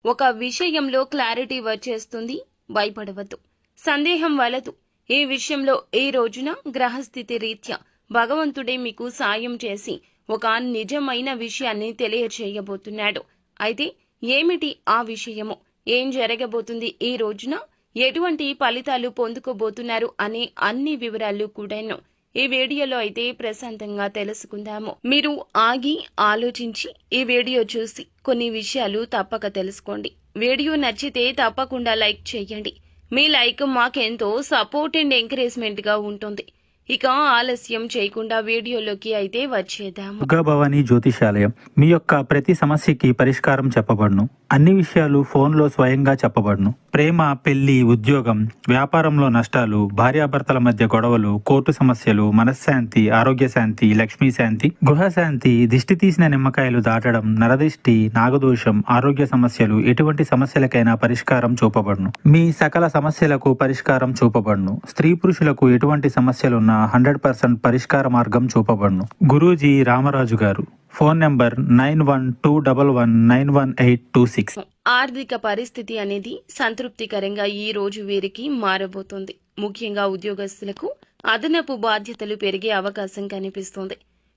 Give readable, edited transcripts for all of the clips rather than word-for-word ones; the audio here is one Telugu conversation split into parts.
ఒక విషయంలో క్లారిటీ వచ్చేస్తుంది. భయపడవద్దు, సందేహం వలదు. ఈ విషయంలో ఈ రోజున గ్రహస్థితి రీత్యా భగవంతుడే మీకు సాయం చేసి ఒక నిజమైన విషయాన్ని తెలియచేయబోతున్నాడు. అయితే ఏమిటి ఆ విషయము, ఏం జరగబోతుంది ఈ రోజున, ఎటువంటి ఫలితాలు పొందుకోబోతున్నారు అనే అన్ని వివరాలు కూడాను ఈ వీడియోలో అయితే ప్రశాంతంగా తెలుసుకుందాము. మీరు ఆగి ఆలోచించి ఈ వీడియో చూసి కొన్ని విషయాలు తప్పక తెలుసుకోండి. వీడియో నచ్చితే తప్పకుండా లైక్ చేయండి. మీ లైక్ మాకెంతో సపోర్ట్ అండ్ ఎంకరేజ్మెంట్ గా ఉంటుంది. ఇక ఆలస్యం చేయకుండా వీడియోలోకి అయితే వచ్చేద్దాము. దుర్గాభవాని జ్యోతిషాలయం మీ యొక్క ప్రతి సమస్యకి పరిష్కారం చెప్పబడును. అన్ని విషయాలు ఫోన్లో స్వయంగా చెప్పబడును. ప్రేమ, పెళ్లి, ఉద్యోగం, వ్యాపారంలో నష్టాలు, భార్యాభర్తల మధ్య గొడవలు, కోర్టు సమస్యలు, మనశ్శాంతి, ఆరోగ్య శాంతి, లక్ష్మీ శాంతి, గృహశాంతి, దిష్టి తీసిన నిమ్మకాయలు దాటడం, నరదిష్టి, నాగదోషం, ఆరోగ్య సమస్యలు, ఎటువంటి సమస్యలకైనా పరిష్కారం చూపబడును. మీ సకల సమస్యలకు పరిష్కారం చూపబడును. స్త్రీ పురుషులకు ఎటువంటి సమస్యలున్నా 100% పరిష్కార మార్గం చూపబడును. గురూజీ రామరాజు గారు. Phone number 9121191826. ఆర్థిక పరిస్థితి అనేది సంతృప్తికరంగా ఈ రోజు వీరికి మారబోతుంది. ముఖ్యంగా ఉద్యోగస్తులకు అదనపు బాధ్యతలు పెరిగే అవకాశం కనిపిస్తుంది.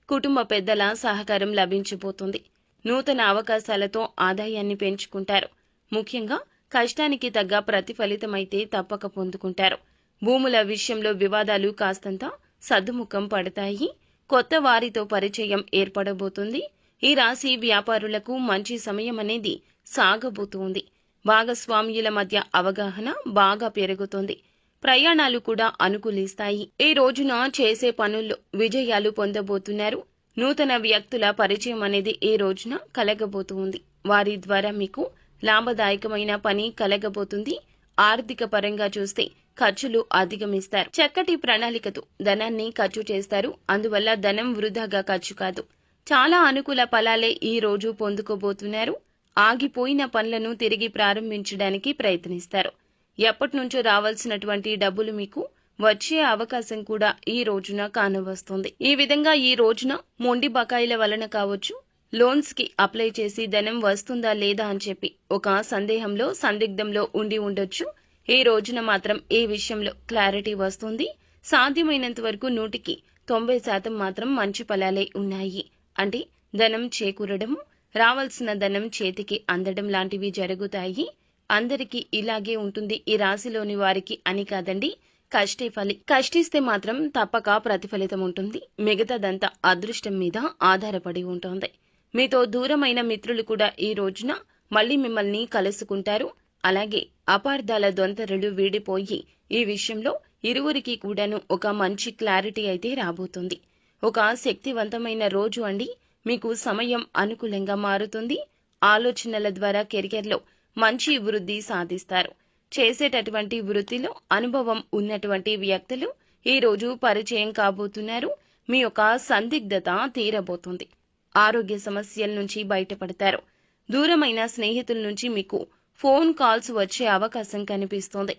కుటుంబ పెద్దల సహకారం లభించబోతుంది. నూతన అవకాశాలతో ఆదాయాన్ని పెంచుకుంటారు. ముఖ్యంగా కష్టానికి తగ్గ ప్రతిఫలితమైతే తప్పక పొందుకుంటారు. భూముల విషయంలో వివాదాలు కాస్తంత సద్దుముఖం పడతాయి. కొత్త వారితో పరిచయం ఏర్పడబోతుంది. ఈ రాశి వ్యాపారులకు మంచి సమయం అనేది సాగబోతుంది. భాగస్వామ్యుల మధ్య అవగాహన బాగా పెరుగుతుంది. ప్రయాణాలు కూడా అనుకూలిస్తాయి. ఈ రోజున చేసే పనుల్లో విజయాలు పొందబోతున్నారు. నూతన వ్యక్తుల పరిచయం అనేది ఈ రోజున కలగబోతుంది. వారి ద్వారా మీకు లాభదాయకమైన పని కలగబోతుంది. ఆర్థిక పరంగా చూస్తే ఖర్చులు అధిగమిస్తారు. చక్కటి ప్రణాళికతో ధనాన్ని ఖర్చు చేస్తారు. అందువల్ల ధనం వృధాగా ఖర్చు కాదు. చాలా అనుకూల ఫలాలే ఈ రోజు పొందుకోబోతున్నారు. ఆగిపోయిన పనులను తిరిగి ప్రారంభించడానికి ప్రయత్నిస్తారు. ఎప్పటి నుంచో రావాల్సినటువంటి డబ్బులు మీకు వచ్చే అవకాశం కూడా ఈ రోజున కానవస్తుంది. ఈ విధంగా ఈ రోజున మొండి బకాయిల వలన కావచ్చు, లోన్స్ కి అప్లై చేసి ధనం వస్తుందా లేదా అని చెప్పి ఒక సందిగ్ధంలో ఉండి ఉండొచ్చు. ఈ రోజున మాత్రం ఈ విషయంలో క్లారిటీ వస్తుంది. సాధ్యమైనంత వరకు 100% మాత్రం మంచి ఫలాలే ఉన్నాయి. అంటే ధనం చేకూరడము, రావాల్సిన ధనం చేతికి అందడం లాంటివి జరుగుతాయి. అందరికీ ఇలాగే ఉంటుంది ఈ రాశిలోని వారికి అని కాదండి. కష్టిస్తే మాత్రం తప్పక ప్రతిఫలితం ఉంటుంది. మిగతాదంతా అదృష్టం మీద ఆధారపడి ఉంటుంది. మీతో దూరమైన మిత్రులు కూడా ఈ రోజున మళ్ళీ మిమ్మల్ని కలుసుకుంటారు. అలాగే అపార్థాల దొంతరలు వీడిపోయి ఈ విషయంలో ఇరువురికి కూడాను ఒక మంచి క్లారిటీ అయితే రాబోతుంది. ఒక శక్తివంతమైన రోజు అండి. మీకు సమయం అనుకూలంగా మారుతుంది. ఆలోచనల ద్వారా కెరియర్లో మంచి వృద్ధి సాధిస్తారు. చేసేటటువంటి వృత్తిలో అనుభవం ఉన్నటువంటి వ్యక్తులు ఈ రోజు పరిచయం కాబోతున్నారు. మీ యొక్క సందిగ్ధత తీరబోతుంది. ఆరోగ్య సమస్యల నుంచి బయటపడతారు. దూరమైన స్నేహితుల నుంచి మీకు ఫోన్ కాల్స్ వచ్చే అవకాశం కనిపిస్తోంది.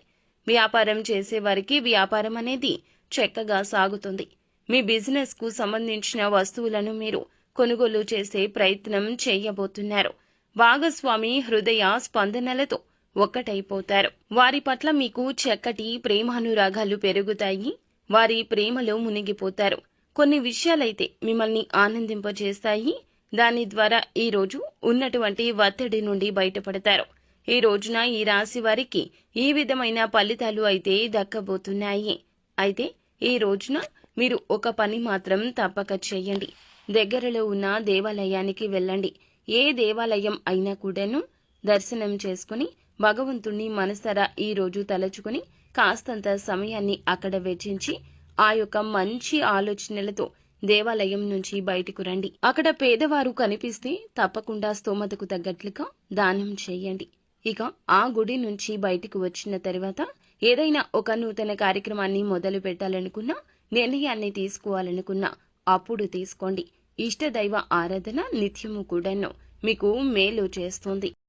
వ్యాపారం చేసే వారికి వ్యాపారం అనేది చక్కగా సాగుతుంది. మీ బిజినెస్ కు సంబంధించిన వస్తువులను మీరు కొనుగోలు చేసే ప్రయత్నం చేయబోతున్నారు. భాగస్వామి హృదయ స్పందనలతో ఒక్కటైపోతారు. వారి పట్ల మీకు చక్కటి ప్రేమానురాగాలు పెరుగుతాయి. వారి ప్రేమలో మునిగిపోతారు. కొన్ని విషయాలైతే మిమ్మల్ని ఆనందింపజేస్తాయి. దాని ద్వారా ఈ రోజు ఉన్నటువంటి ఒత్తిడి నుండి బయటపడతారు. ఈ రోజున ఈ రాశి వారికి ఈ విధమైన ఫలితాలు అయితే దక్కబోతున్నాయి. అయితే ఈ రోజున మీరు ఒక పని మాత్రం తప్పక చేయండి. దగ్గరలో ఉన్న దేవాలయానికి వెళ్ళండి. ఏ దేవాలయం అయినా కూడాను దర్శనం చేసుకుని భగవంతుణ్ణి మనసారా ఈ రోజు తలచుకుని కాస్తంత సమయాన్ని అక్కడ వెచ్చించి ఆ యొక్క మంచి ఆలోచనలతో దేవాలయం నుంచి బయటకు రండి. అక్కడ పేదవారు కనిపిస్తే తప్పకుండా స్తోమతకు తగ్గట్లుగా దానం చేయండి. ఇక ఆ గుడి నుంచి బయటకు వచ్చిన తర్వాత ఏదైనా ఒక నూతన కార్యక్రమాన్ని మొదలు పెట్టాలనుకున్నా, నిర్ణయాన్ని తీసుకోవాలనుకున్నా అప్పుడు తీసుకోండి. ఇష్టదైవ ఆరాధన నిత్యము కూడాను మీకు మేలు చేస్తుంది.